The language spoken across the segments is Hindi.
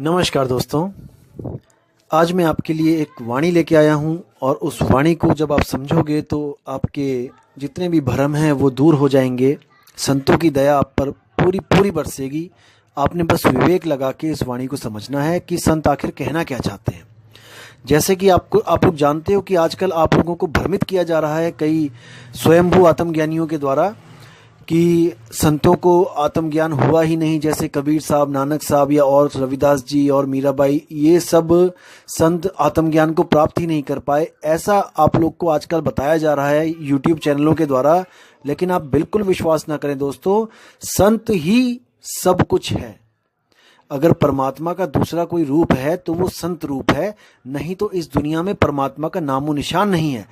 नमस्कार दोस्तों। आज मैं आपके लिए एक वाणी लेके आया हूँ और उस वाणी को जब आप समझोगे तो आपके जितने भी भ्रम हैं वो दूर हो जाएंगे। संतों की दया आप पर पूरी पूरी बरसेगी। आपने बस विवेक लगा के इस वाणी को समझना है कि संत आखिर कहना क्या चाहते हैं। जैसे कि आप लोग जानते हो कि आजकल आप लोगों को भ्रमित किया जा रहा है कई स्वयंभू आत्मज्ञानियों के द्वारा कि संतों को आत्मज्ञान हुआ ही नहीं। जैसे कबीर साहब, नानक साहब या और रविदास जी और मीराबाई, ये सब संत आत्मज्ञान को प्राप्त ही नहीं कर पाए, ऐसा आप लोग को आजकल बताया जा रहा है यूट्यूब चैनलों के द्वारा। लेकिन आप बिल्कुल विश्वास ना करें दोस्तों, संत ही सब कुछ है। अगर परमात्मा का दूसरा कोई रूप है तो वो संत रूप है, नहीं तो इस दुनिया में परमात्मा का नामो निशान नहीं है।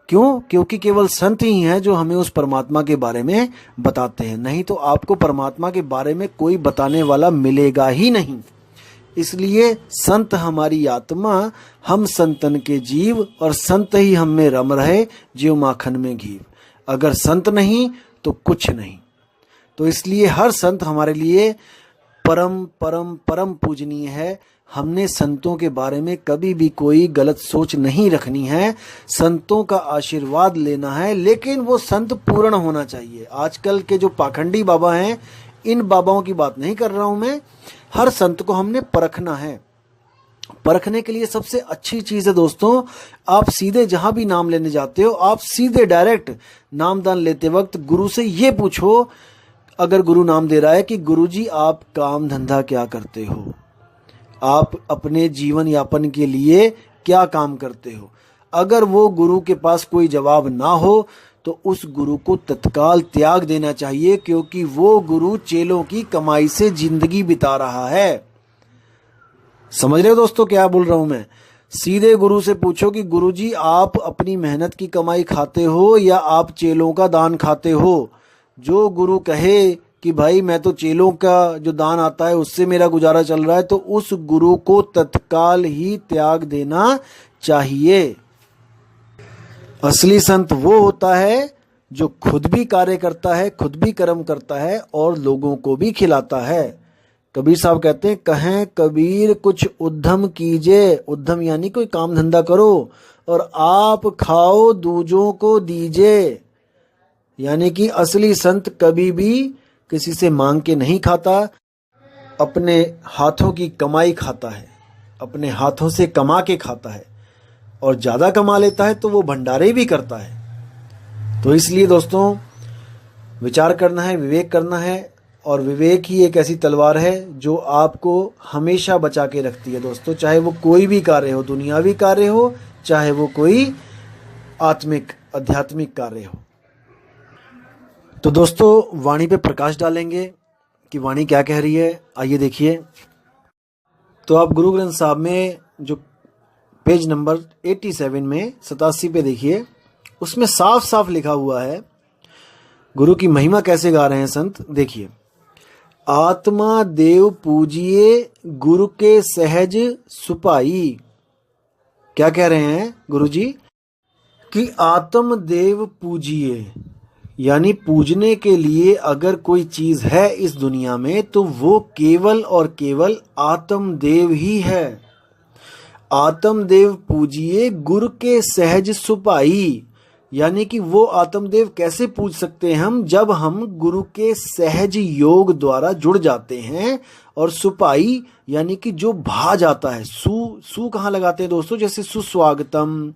क्यों? क्योंकि केवल संत ही हैं जो हमें उस परमात्मा के बारे में बताते हैं, नहीं तो आपको परमात्मा के बारे में कोई बताने वाला मिलेगा ही नहीं। इसलिए संत हमारी आत्मा, हम संतन के जीव, और संत ही हम में रम रहे ज्यों माखन में घी। अगर संत नहीं तो कुछ नहीं। तो इसलिए हर संत हमारे लिए परम परम परम पूजनीय है। हमने संतों के बारे में कभी भी कोई गलत सोच नहीं रखनी है। संतों का आशीर्वाद लेना है, लेकिन वो संत पूर्ण होना चाहिए। आजकल के जो पाखंडी बाबा हैं, इन बाबाओं की बात नहीं कर रहा हूं मैं। हर संत को हमने परखना है। परखने के लिए सबसे अच्छी चीज है दोस्तों, आप सीधे जहां भी नाम लेने जाते हो, आप सीधे डायरेक्ट नामदान लेते वक्त गुरु से ये पूछो, अगर गुरु नाम दे रहा है, कि गुरुजी आप काम धंधा क्या करते हो, आप अपने जीवन यापन के लिए क्या काम करते हो। अगर वो गुरु के पास कोई जवाब ना हो तो उस गुरु को तत्काल त्याग देना चाहिए, क्योंकि वो गुरु चेलों की कमाई से जिंदगी बिता रहा है। समझ रहे हो दोस्तों क्या बोल रहा हूं मैं? सीधे गुरु से पूछो कि गुरुजी आप अपनी मेहनत की कमाई खाते हो या आप चेलों का दान खाते हो। जो गुरु कहे कि भाई मैं तो चेलों का जो दान आता है उससे मेरा गुजारा चल रहा है, तो उस गुरु को तत्काल ही त्याग देना चाहिए। असली संत वो होता है जो खुद भी कार्य करता है, खुद भी कर्म करता है और लोगों को भी खिलाता है। कबीर साहब कहते हैं, कहें कबीर कुछ उद्यम कीजिए। उद्यम यानी कोई काम धंधा करो और आप खाओ दूजों को दीजिए। यानी कि असली संत कभी भी किसी से मांग के नहीं खाता, अपने हाथों की कमाई खाता है, अपने हाथों से कमा के खाता है, और ज्यादा कमा लेता है तो वो भंडारे भी करता है। तो इसलिए दोस्तों विचार करना है, विवेक करना है, और विवेक ही एक ऐसी तलवार है जो आपको हमेशा बचा के रखती है दोस्तों। चाहे वो कोई भी कार्य हो, दुनियावी कार्य हो, चाहे वो कोई आत्मिक आध्यात्मिक कार्य हो। तो दोस्तों वाणी पे प्रकाश डालेंगे कि वाणी क्या कह रही है। आइए देखिए। तो आप गुरु ग्रंथ साहब में जो पेज नंबर 87 में 87 पे देखिए, उसमें साफ साफ लिखा हुआ है गुरु की महिमा कैसे गा रहे हैं संत। देखिए, आत्मा देव पूजिए गुरु के सहज सुपाई। क्या कह रहे हैं गुरु जी? कि आत्म देव पूजिए, यानी पूजने के लिए अगर कोई चीज है इस दुनिया में तो वो केवल और केवल आत्मदेव ही है। आत्मदेव पूजिए गुरु के सहज सुपाई, यानी कि वो आत्मदेव कैसे पूज सकते हैं हम? जब हम गुरु के सहज योग द्वारा जुड़ जाते हैं। और सुपाई यानी कि जो भा जाता है। सु कहाँ लगाते हैं दोस्तों? जैसे सुस्वागतम,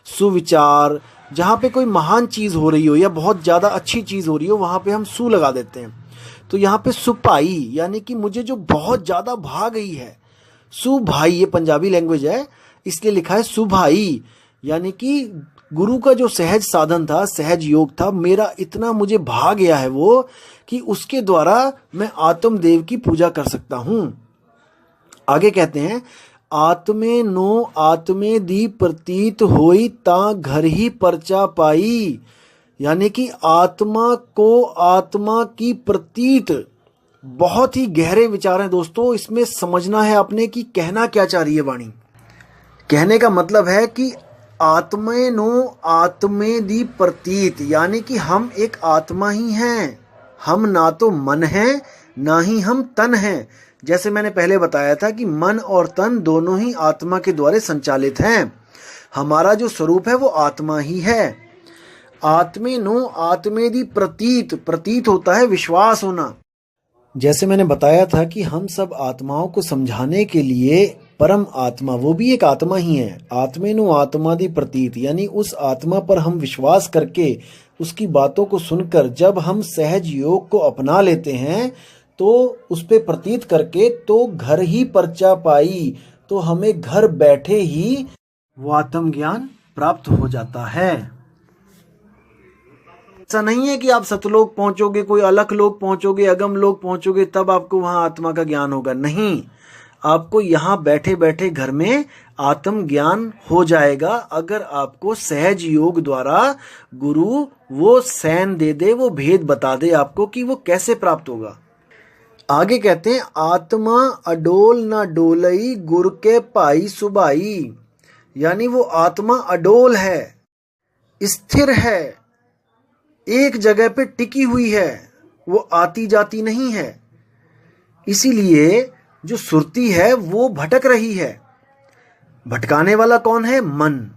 सुविचार, जहां पे कोई महान चीज हो रही हो या बहुत ज्यादा अच्छी चीज हो रही हो, वहां पे हम सु लगा देते हैं। तो यहाँ पे सुपाई यानी कि मुझे जो बहुत ज्यादा भा गई है। सुभाई, ये पंजाबी लैंग्वेज है, इसलिए लिखा है सुभाई। यानी कि गुरु का जो सहज साधन था, सहज योग था, मेरा इतना मुझे भा गया है वो, कि उसके द्वारा मैं आत्मदेव की पूजा कर सकता हूं। आगे कहते हैं, आत्मे नो आत्मे दी प्रतीत होई ता घर ही परचा पाई। यानी कि आत्मा को आत्मा की प्रतीत। बहुत ही गहरे विचार हैं दोस्तों, इसमें समझना है आपने कि कहना क्या चाह रही है वाणी। कहने का मतलब है कि आत्मे नो आत्मे दी प्रतीत, यानी कि हम एक आत्मा ही हैं। हम ना तो मन हैं ना ही हम तन हैं। जैसे मैंने पहले बताया था कि मन और तन दोनों ही आत्मा के द्वारा संचालित हैं। हमारा जो स्वरूप है वो आत्मा ही है। आत्मेनो आत्मेदि प्रतीत, प्रतीत होता है विश्वास होना। जैसे मैंने बताया था कि हम सब आत्माओं को समझाने के लिए परम आत्मा, वो भी एक आत्मा ही है, आत्मेनु आत्मादि प्रतीत, यानी उस आत्मा पर हम विश्वास करके उसकी बातों को सुनकर जब हम सहज योग को अपना लेते हैं तो उस पे प्रतीत करके तो घर ही परचा पाई, तो हमें घर बैठे ही वो आत्मज्ञान प्राप्त हो जाता है। ऐसा नहीं है कि आप सतलोक पहुंचोगे, कोई अलग लोक पहुंचोगे, अगम लोक पहुंचोगे तब आपको वहां आत्मा का ज्ञान होगा। नहीं, आपको यहाँ बैठे बैठे घर में आत्म ज्ञान हो जाएगा अगर आपको सहज योग द्वारा गुरु वो सैन दे दे, वो भेद बता दे आपको कि वो कैसे प्राप्त होगा। आगे कहते हैं आत्मा अडोल न डोलई गुर के पाई सुबाई, यानी वो आत्मा अडोल है, स्थिर है, एक जगह पे टिकी हुई है, वो आती जाती नहीं है। इसीलिए जो सुरती है वो भटक रही है। भटकाने वाला कौन है? मन।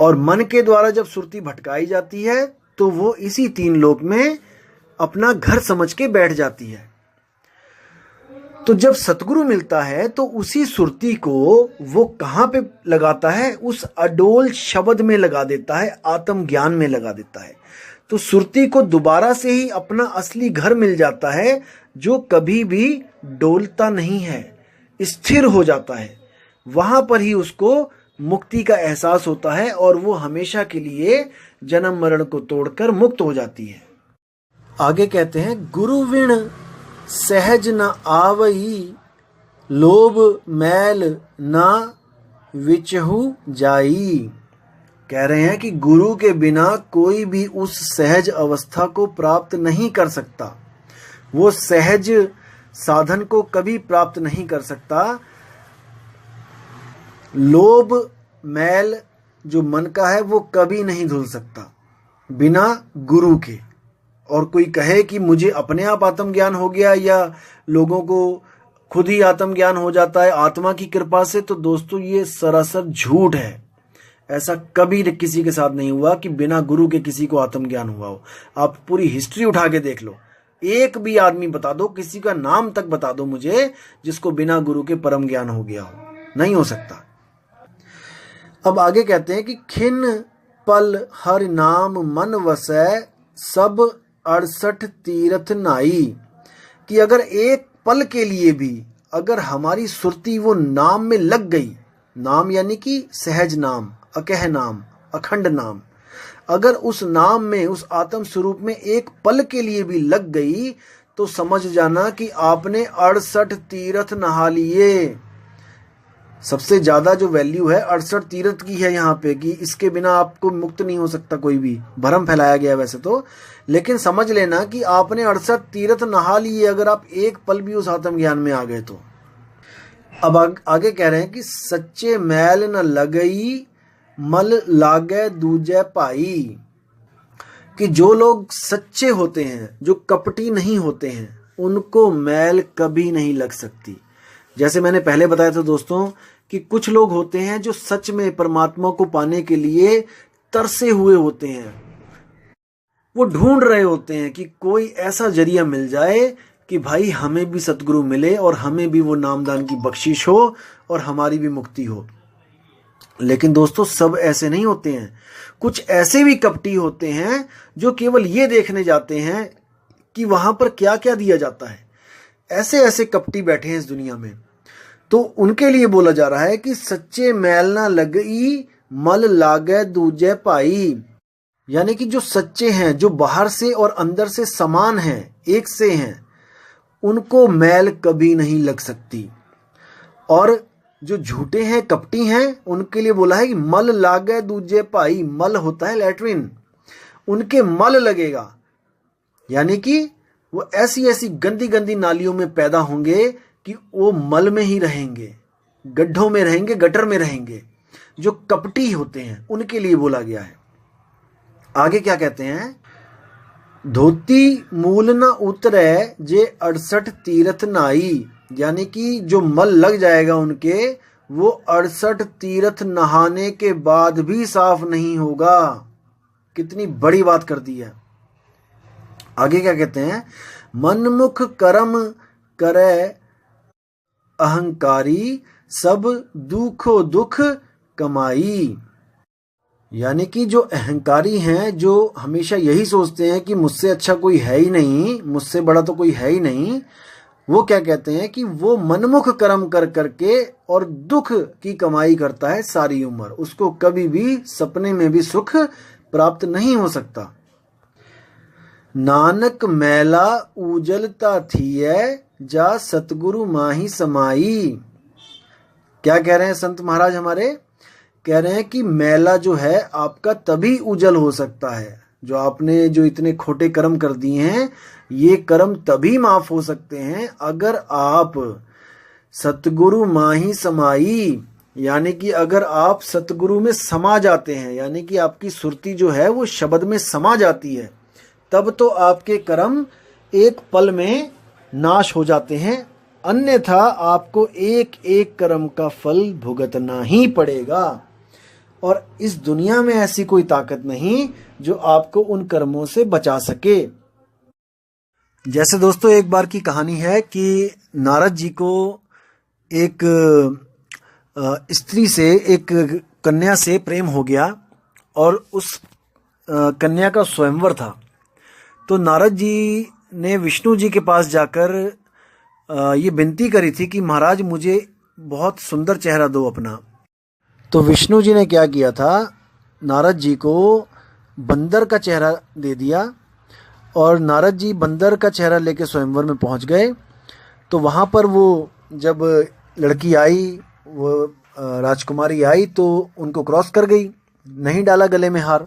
और मन के द्वारा जब सुरती भटकाई जाती है तो वो इसी तीन लोक में अपना घर समझ के बैठ जाती है। तो जब सतगुरु मिलता है तो उसी सुरती को वो कहाँ पे लगाता है? उस अडोल शब्द में लगा देता है, आत्म ज्ञान में लगा देता है। तो सुरती को दोबारा से ही अपना असली घर मिल जाता है जो कभी भी डोलता नहीं है, स्थिर हो जाता है। वहां पर ही उसको मुक्ति का एहसास होता है और वो हमेशा के लिए जन्म मरण को तोड़कर मुक्त हो जाती है। आगे कहते हैं गुरु विण सहज न आवई, लोभ मैल ना विचहु जाई। कह रहे हैं कि गुरु के बिना कोई भी उस सहज अवस्था को प्राप्त नहीं कर सकता, वो सहज साधन को कभी प्राप्त नहीं कर सकता। लोभ मैल जो मन का है वो कभी नहीं धुल सकता बिना गुरु के। और कोई कहे कि मुझे अपने आप आत्मज्ञान हो गया या लोगों को खुद ही आत्मज्ञान हो जाता है आत्मा की कृपा से, तो दोस्तों ये सरासर झूठ है। ऐसा कभी किसी के साथ नहीं हुआ कि बिना गुरु के किसी को आत्मज्ञान हुआ हो। आप पूरी हिस्ट्री उठा के देख लो, एक भी आदमी बता दो, किसी का नाम तक बता दो मुझे जिसको बिना गुरु के परम ज्ञान हो गया हो। नहीं हो सकता। अब आगे कहते हैं कि खिन पल हर नाम मन वसै, सब 68 तीर्थ नाई। कि अगर एक पल के लिए भी अगर हमारी सुरती वो नाम में लग गई, नाम यानी कि सहज नाम, अकह नाम, अखंड नाम, अगर उस नाम में, उस आत्म स्वरूप में एक पल के लिए भी लग गई तो समझ जाना कि आपने 68 तीर्थ नहा लिए। सबसे ज्यादा जो वैल्यू है 68 तीर्थ की है यहाँ पे, कि इसके बिना आपको मुक्त नहीं हो सकता कोई भी। भ्रम फैलाया गया वैसे तो, लेकिन समझ लेना कि आपने 68 तीर्थ नहा लिए अगर आप एक पल भी उस आत्म ज्ञान में आ गए तो। अब आगे कह रहे हैं कि सच्चे मैल न लगई, मल लागे दूजे भाई। कि जो लोग सच्चे होते हैं, जो कपटी नहीं होते हैं, उनको मैल कभी नहीं लग सकती। जैसे मैंने पहले बताया था दोस्तों कि कुछ लोग होते हैं जो सच में परमात्मा को पाने के लिए तरसे हुए होते हैं। वो ढूंढ रहे होते हैं कि कोई ऐसा जरिया मिल जाए कि भाई हमें भी सतगुरु मिले और हमें भी वो नामदान की बख्शिश हो और हमारी भी मुक्ति हो। लेकिन दोस्तों सब ऐसे नहीं होते हैं। कुछ ऐसे भी कपटी होते हैं जो केवल ये देखने जाते हैं कि वहां पर क्या क्या दिया जाता है। ऐसे ऐसे कपटी बैठे हैं इस दुनिया में। तो उनके लिए बोला जा रहा है कि सच्चे मैल ना लगई, मल लागे दूजे भाई। यानी कि जो सच्चे हैं, जो बाहर से और अंदर से समान हैं, एक से हैं, उनको मैल कभी नहीं लग सकती। और जो झूठे हैं, कपटी हैं, उनके लिए बोला है कि मल लागे दूजे भाई। मल होता है लैट्रिन, उनके मल लगेगा। यानी कि वो ऐसी ऐसी गंदी गंदी नालियों में पैदा होंगे कि वो मल में ही रहेंगे, गड्ढों में रहेंगे, गटर में रहेंगे। जो कपटी होते हैं उनके लिए बोला गया है। आगे क्या कहते हैं? धोती मूल न उतरे जे 68 तीर्थ नाई, यानी कि जो मल लग जाएगा उनके, वो 68 तीर्थ नहाने के बाद भी साफ नहीं होगा। कितनी बड़ी बात कर दी है। आगे क्या कहते हैं, मनमुख कर्म करे अहंकारी, सब दुखो दुख कमाई। यानी कि जो अहंकारी हैं, जो हमेशा यही सोचते हैं कि मुझसे अच्छा कोई है ही नहीं, मुझसे बड़ा तो कोई है ही नहीं, वो क्या कहते हैं कि वो मनमुख कर्म कर करके और दुख की कमाई करता है सारी उम्र, उसको कभी भी सपने में भी सुख प्राप्त नहीं हो सकता। नानक मैला उजलता थी जा सतगुरु माही समाई। क्या कह रहे हैं संत महाराज हमारे, कह रहे हैं कि मैला जो है आपका तभी उजल हो सकता है, जो आपने जो इतने खोटे कर्म कर दिए हैं, ये कर्म तभी माफ हो सकते हैं अगर आप सतगुरु माही समाई, यानी कि अगर आप सतगुरु में समा जाते हैं, यानी कि आपकी सुरती जो है वो शब्द में समा जाती है, तब तो आपके कर्म एक पल में नाश हो जाते हैं, अन्यथा आपको एक एक कर्म का फल भुगतना ही पड़ेगा। और इस दुनिया में ऐसी कोई ताकत नहीं जो आपको उन कर्मों से बचा सके। जैसे दोस्तों एक बार की कहानी है कि नारद जी को एक स्त्री से, एक कन्या से प्रेम हो गया और उस कन्या का स्वयंवर था। तो नारद जी ने विष्णु जी के पास जाकर ये विनती करी थी कि महाराज मुझे बहुत सुंदर चेहरा दो अपना। तो विष्णु जी ने क्या किया था, नारद जी को बंदर का चेहरा दे दिया और नारद जी बंदर का चेहरा लेके स्वयंवर में पहुंच गए। तो वहाँ पर वो जब लड़की आई, वो राजकुमारी आई, तो उनको क्रॉस कर गई, नहीं डाला गले में हार।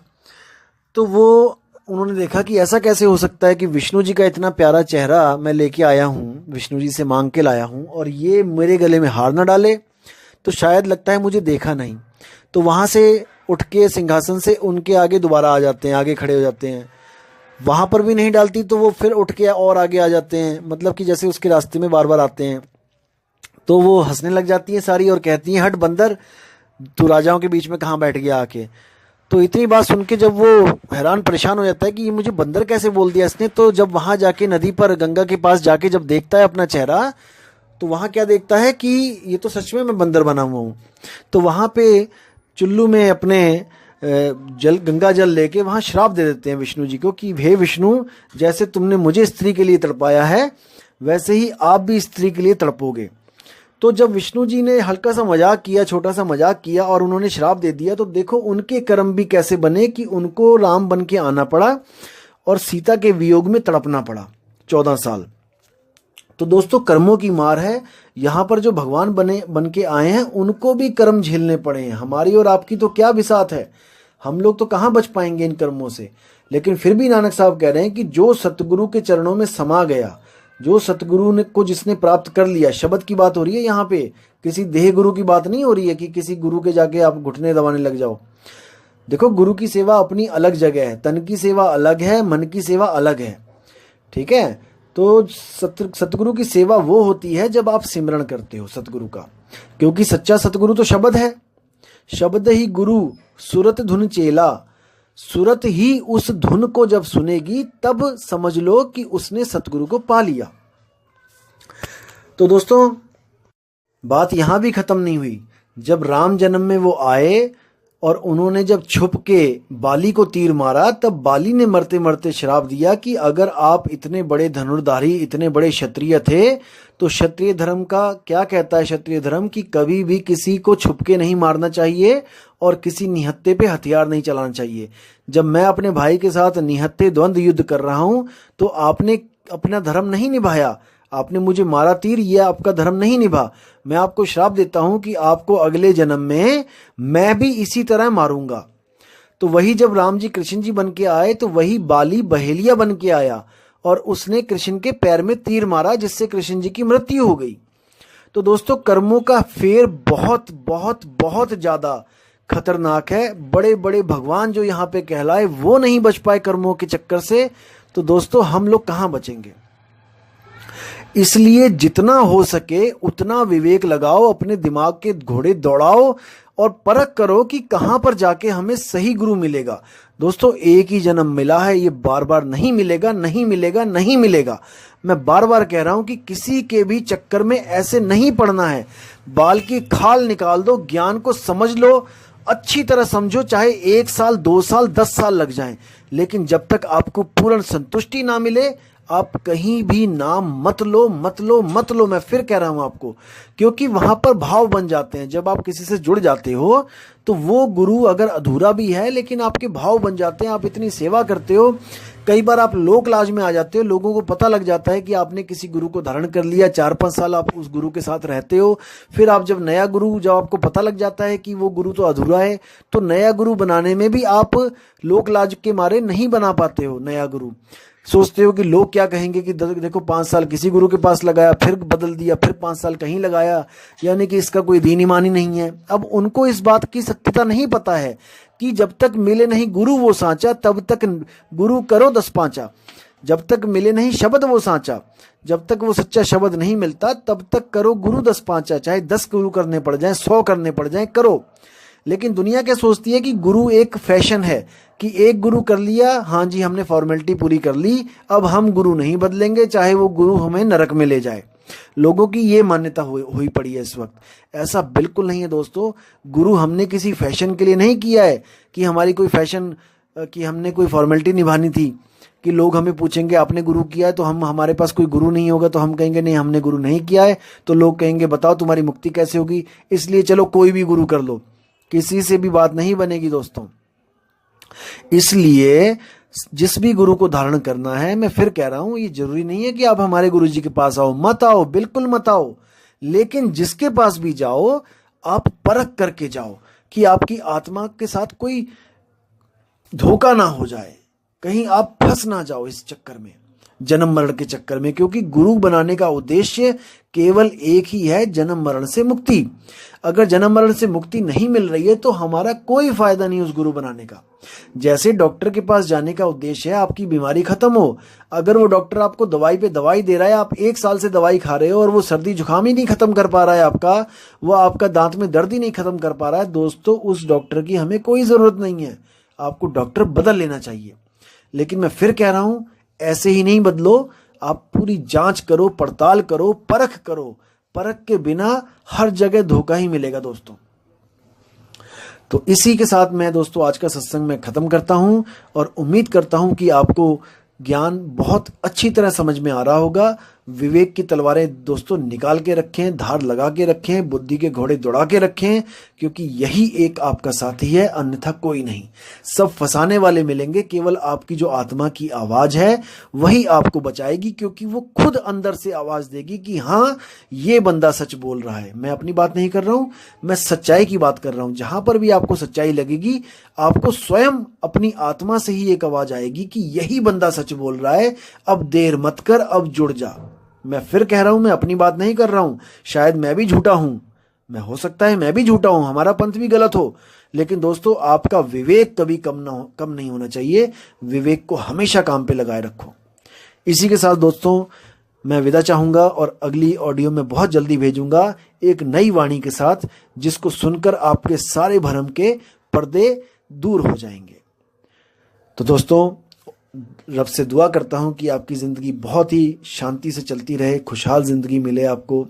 तो वो उन्होंने देखा कि ऐसा कैसे हो सकता है कि विष्णु जी का इतना प्यारा चेहरा मैं लेके आया हूँ, विष्णु जी से मांग के लाया हूँ, और ये मेरे गले में हार ना डाले, तो शायद लगता है मुझे देखा नहीं। तो वहाँ से उठ के सिंहासन से उनके आगे दोबारा आ जाते हैं, आगे खड़े हो जाते हैं। वहाँ पर भी नहीं डालती तो वो फिर उठ के और आगे आ जाते हैं, मतलब कि जैसे उसके रास्ते में बार बार आते हैं। तो वो हंसने लग जाती हैं सारी और कहती हैं, हट बंदर, तू राजाओं के बीच में कहाँ बैठ गया आके। तो इतनी बात सुन के जब वो हैरान परेशान हो जाता है कि ये मुझे बंदर कैसे बोल दिया इसने, तो जब वहाँ जाके नदी पर गंगा के पास जाके जब देखता है अपना चेहरा, तो वहाँ क्या देखता है कि ये तो सच में मैं बंदर बना हुआ हूँ। तो वहाँ पे चुल्लू में अपने गंगा जल लेके वहाँ श्राप दे देते हैं विष्णु जी को कि हे विष्णु, जैसे तुमने मुझे स्त्री के लिए तड़पाया है, वैसे ही आप भी स्त्री के लिए तड़पोगे। तो जब विष्णु जी ने हल्का सा मजाक किया, छोटा सा मजाक किया और उन्होंने श्राप दे दिया, तो देखो उनके कर्म भी कैसे बने कि उनको राम बन के आना पड़ा और सीता के वियोग में तड़पना पड़ा 14 साल। तो दोस्तों कर्मों की मार है। यहाँ पर जो भगवान बन के आए हैं उनको भी कर्म झेलने पड़े हैं। हमारी और आपकी तो क्या बिसात है, हम लोग तो कहाँ बच पाएंगे इन कर्मों से। लेकिन फिर भी नानक साहब कह रहे हैं कि जो सतगुरु के चरणों में समा गया, जो सतगुरु ने को जिसने प्राप्त कर लिया, शब्द की बात हो रही है यहाँ पे, किसी देह गुरु की बात नहीं हो रही है कि किसी गुरु के जाके आप घुटने दबाने लग जाओ। देखो गुरु की सेवा अपनी अलग जगह है, तन की सेवा अलग है, मन की सेवा अलग है, ठीक है। तो सतगुरु की सेवा वो होती है जब आप सिमरण करते हो सतगुरु का, क्योंकि सच्चा सतगुरु तो शब्द है। शब्द ही गुरु सुरत धुन चेला, सुरत ही उस धुन को जब सुनेगी तब समझ लो कि उसने सतगुरु को पा लिया। तो दोस्तों बात यहां भी खत्म नहीं हुई। जब राम जन्म में वो आए और उन्होंने जब छुप के बाली को तीर मारा, तब बाली ने मरते मरते श्राप दिया कि अगर आप इतने बड़े धनुर्धारी, इतने बड़े क्षत्रिय थे, तो क्षत्रिय धर्म का क्या कहता है, क्षत्रिय धर्म की कभी भी किसी को छुप के नहीं मारना चाहिए और किसी निहत्थे पे हथियार नहीं चलाना चाहिए। जब मैं अपने भाई के साथ निहत्थे द्वंद्व युद्ध कर रहा हूं तो आपने अपना धर्म नहीं निभाया, आपने मुझे मारा तीर, ये आपका धर्म नहीं निभा। मैं आपको श्राप देता हूं कि आपको अगले जन्म में मैं भी इसी तरह मारूंगा। तो वही जब राम जी कृष्ण जी बन के आए तो वही बाली बहेलिया बन के आया और उसने कृष्ण के पैर में तीर मारा, जिससे कृष्ण जी की मृत्यु हो गई। तो दोस्तों कर्मों का फेर बहुत बहुत बहुत ज्यादा खतरनाक है। बड़े बड़े भगवान जो यहाँ पे कहलाए वो नहीं बच पाए कर्मों के चक्कर से, तो दोस्तों हम लोग कहाँ बचेंगे। इसलिए जितना हो सके उतना विवेक लगाओ, अपने दिमाग के घोड़े दौड़ाओ और परख करो कि कहां पर जाके हमें सही गुरु मिलेगा। दोस्तों एक ही जन्म मिला है, ये बार बार नहीं मिलेगा, नहीं मिलेगा, नहीं मिलेगा। मैं बार बार कह रहा हूं कि किसी के भी चक्कर में ऐसे नहीं पड़ना है। बाल की खाल निकाल दो, ज्ञान को समझ लो, अच्छी तरह समझो, चाहे 1 साल 2 साल 10 साल लग जाएं, लेकिन जब तक आपको पूर्ण संतुष्टि ना मिले आप कहीं भी नाम मत लो, मत लो, मत लो। मैं फिर कह रहा हूं आपको, क्योंकि वहां पर भाव बन जाते हैं। जब आप किसी से जुड़ जाते हो तो वो गुरु अगर अधूरा भी है लेकिन आपके भाव बन जाते हैं। आप इतनी सेवा करते हो, कई बार आप लोक लाज में आ जाते हो, लोगों को पता लग जाता है कि आपने किसी गुरु को धारण कर लिया, 4-5 साल आप उस गुरु के साथ रहते हो। फिर आप जब नया गुरु, जब आपको पता लग जाता है कि वो गुरु तो अधूरा है, तो नया गुरु बनाने में भी आप लोक लाज के मारे नहीं बना पाते हो। नया गुरु सोचते हो कि लोग क्या कहेंगे, कि देखो 5 साल किसी गुरु के पास लगाया, फिर बदल दिया, फिर 5 साल कहीं लगाया, यानी कि इसका कोई दीन ईमान ही नहीं है। अब उनको इस बात की सत्यता नहीं पता है कि जब तक मिले नहीं गुरु वो सांचा, तब तक गुरु करो 10 पांचा। जब तक मिले नहीं शब्द वो सांचा, जब तक वो सच्चा शब्द नहीं मिलता तब तक करो गुरु 10 पांचा। चाहे 10 गुरु करने पड़ जाए, 100 करने पड़ जाए, करो। लेकिन दुनिया क्या सोचती है कि गुरु एक फैशन है, कि एक गुरु कर लिया, हाँ जी हमने फॉर्मेलिटी पूरी कर ली, अब हम गुरु नहीं बदलेंगे, चाहे वो गुरु हमें नरक में ले जाए। लोगों की ये मान्यता हुई पड़ी है इस वक्त। ऐसा बिल्कुल नहीं है दोस्तों। गुरु हमने किसी फैशन के लिए नहीं किया है, कि हमारी कोई फैशन, कि हमने कोई फॉर्मेलिटी निभानी थी, कि लोग हमें पूछेंगे आपने गुरु किया है, तो हम, हमारे पास कोई गुरु नहीं होगा तो हम कहेंगे नहीं हमने गुरु नहीं किया है, तो लोग कहेंगे बताओ तुम्हारी मुक्ति कैसे होगी, इसलिए चलो कोई भी गुरु कर लो। किसी से भी बात नहीं बनेगी दोस्तों। इसलिए जिस भी गुरु को धारण करना है, मैं फिर कह रहा हूं, ये जरूरी नहीं है कि आप हमारे गुरु जी के पास आओ, मत आओ, बिल्कुल मत आओ। लेकिन जिसके पास भी जाओ आप परख करके जाओ कि आपकी आत्मा के साथ कोई धोखा ना हो जाए, कहीं आप फंस ना जाओ इस चक्कर में, जन्म मरण के चक्कर में। क्योंकि गुरु बनाने का उद्देश्य केवल एक ही है, जन्म मरण से मुक्ति। अगर जन्म मरण से मुक्ति नहीं मिल रही है तो हमारा कोई फायदा नहीं उस गुरु बनाने का। जैसे डॉक्टर के पास जाने का उद्देश्य है आपकी बीमारी खत्म हो, अगर वो डॉक्टर आपको दवाई पे दवाई दे रहा है, आप 1 साल से दवाई खा रहे हो और वो सर्दी जुकाम ही नहीं खत्म कर पा रहा है आपका, वो आपका दांत में दर्द ही नहीं खत्म कर पा रहा है, दोस्तों उस डॉक्टर की हमें कोई जरूरत नहीं है। आपको डॉक्टर बदल लेना चाहिए। लेकिन मैं फिर कह रहा हूं, ऐसे ही नहीं बदलो, आप पूरी जांच करो, पड़ताल करो, परख करो। परख के बिना हर जगह धोखा ही मिलेगा दोस्तों। तो इसी के साथ मैं दोस्तों आज का सत्संग मैं खत्म करता हूं और उम्मीद करता हूं कि आपको ज्ञान बहुत अच्छी तरह समझ में आ रहा होगा। विवेक की तलवारें दोस्तों निकाल के रखें, धार लगा के रखें, बुद्धि के घोड़े दौड़ा के रखें, क्योंकि यही एक आपका साथी है, अन्यथा कोई नहीं। सब फंसाने वाले मिलेंगे, केवल आपकी जो आत्मा की आवाज है वही आपको बचाएगी, क्योंकि वो खुद अंदर से आवाज देगी कि हाँ ये बंदा सच बोल रहा है। मैं अपनी बात नहीं कर रहा हूं, मैं सच्चाई की बात कर रहा हूं। जहां पर भी आपको सच्चाई लगेगी, आपको स्वयं अपनी आत्मा से ही एक आवाज आएगी कि यही बंदा सच बोल रहा है, अब देर मत कर, अब जुड़ जा। मैं फिर कह रहा हूं, मैं अपनी बात नहीं कर रहा हूं। शायद मैं भी झूठा हूं, मैं, हो सकता है मैं भी झूठा हूं, हमारा पंथ भी गलत हो, लेकिन दोस्तों आपका विवेक कभी कम नहीं होना चाहिए। विवेक को हमेशा काम पे लगाए रखो। इसी के साथ दोस्तों मैं विदा चाहूंगा और अगली ऑडियो में बहुत जल्दी भेजूंगा एक नई वाणी के साथ, जिसको सुनकर आपके सारे भ्रम के पर्दे दूर हो जाएंगे। तो दोस्तों रब से दुआ करता हूं कि आपकी जिंदगी बहुत ही शांति से चलती रहे, खुशहाल जिंदगी मिले आपको।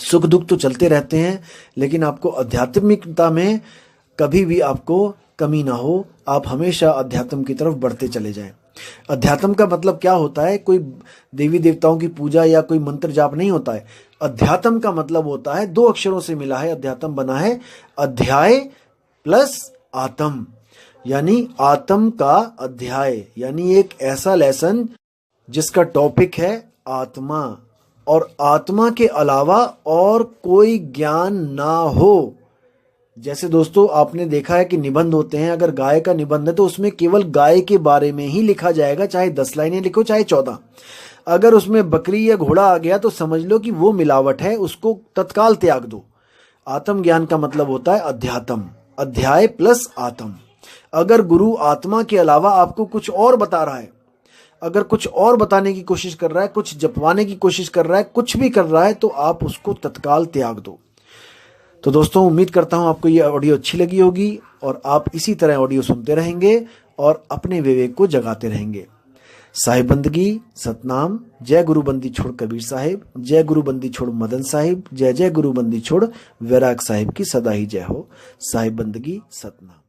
सुख दुख तो चलते रहते हैं, लेकिन आपको आध्यात्मिकता में कभी भी आपको कमी ना हो। आप हमेशा अध्यात्म की तरफ बढ़ते चले जाएं। अध्यात्म का मतलब क्या होता है? कोई देवी देवताओं की पूजा या कोई मंत्र जाप नहीं होता है। अध्यात्म का मतलब होता है, 2 अक्षरों से मिला है अध्यात्म बना है, अध्याय प्लस आत्म, यानी आत्म का अध्याय, यानी एक ऐसा लेसन जिसका टॉपिक है आत्मा, और आत्मा के अलावा और कोई ज्ञान ना हो। जैसे दोस्तों आपने देखा है कि निबंध होते हैं, अगर गाय का निबंध है तो उसमें केवल गाय के बारे में ही लिखा जाएगा, चाहे 10 लाइनें लिखो चाहे 14। अगर उसमें बकरी या घोड़ा आ गया तो समझ लो कि वो मिलावट है, उसको तत्काल त्याग दो। आत्मज्ञान का मतलब होता है अध्यात्म, अध्याय प्लस आत्म। अगर गुरु आत्मा के अलावा आपको कुछ और बता रहा है, अगर कुछ और बताने की कोशिश कर रहा है, कुछ जपवाने की कोशिश कर रहा है, कुछ भी कर रहा है, तो आप उसको तत्काल त्याग दो। तो दोस्तों, उम्मीद करता हूं आपको ये ऑडियो अच्छी लगी होगी और आप इसी तरह ऑडियो सुनते रहेंगे और अपने विवेक को जगाते रहेंगे। साहिब बंदगी, सतनाम। जय गुरु बंदी छोड़ कबीर साहिब, जय गुरु बंदी छोड़ मदन साहिब, जय जय गुरु बंदी छोड़ वैराग साहिब की सदा ही जय हो। साहिब बंदगी, सतनाम।